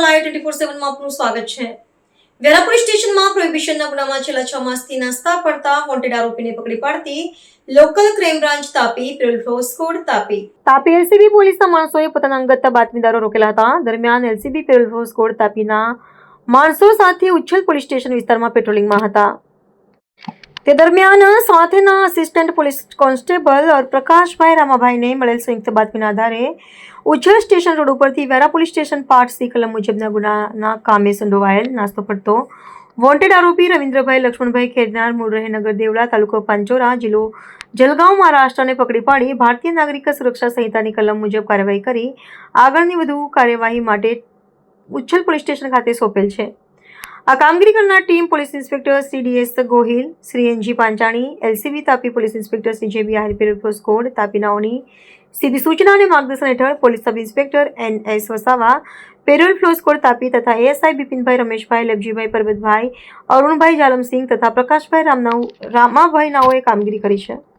Live 24/7 માં આપનું સ્વાગત છે। વેરા પોલીસ સ્ટેશનમાં પ્રોહિબિશનના ગુનામાં છેલ્લા 6 માસથી નાસ્તા પડતા વોન્ટેડ આરોપીને પકડી પાડતી local crime branch Tapi parole furlough squad Tapi LCB પોલીસના માણસોએ પોતાના અંગત બાતમીદારો રોકેલા હતા। દરમિયાન એલસીબી પેરોલ ફ્લો સ્કોડ તાપીના માણસો સાથે ઉચ્છલ પોલીસ સ્ટેશન વિસ્તારમાં પેટ્રોલિંગમાં હતા। તે દરમિયાન સાથેના અસિસ્ટન્ટ પોલીસ કોન્સ્ટેબલ और પ્રકાશભાઈ રામાભાઈને મળેલ સંયુક્ત બાતમીના આધારે ઉચ્છલ સ્ટેશન રોડ ઉપરથી વેરા પોલીસ સ્ટેશન પાર્ટ સી કલમ મુજબના ગુનાના કામે સંડોવાયેલ નાસ્તો પડતો વોન્ટેડ આરોપી રવિન્દ્રભાઈ લક્ષ્મણભાઈ ખેરનાર મૂળ રહે નગર દેવડા તાલુકો પાંચોરા જિલ્લો જલગાંવ મહારાષ્ટ્રને પકડી પાડી ભારતીય નાગરિક સુરક્ષા સંહિતાની કલમ મુજબ કાર્યવાહી કરી આગળની વધુ કાર્યવાહી માટે ઉચ્છલ પોલીસ સ્ટેશન ખાતે સોંપેલ છે। આ કામગીરી કરનાર team police inspector Shri DS Gohil, Shri NG Panchani, LCB Tapi police inspector Shri JB Ahir parole furlough squad તાપીનાઓની સીધી સૂચના અને માર્ગદર્શન હેઠળ police sub inspector NS Vasava parole furlough squad Tapi તથા એએસઆઈ બિપિનભાઈ રમેશભાઈ લવજીભાઈ પરબતભાઈ અરુણભાઈ જાલમસિંહ તથા પ્રકાશભાઈ રામાભાઈ નાઓએ કામગીરી કરી છે।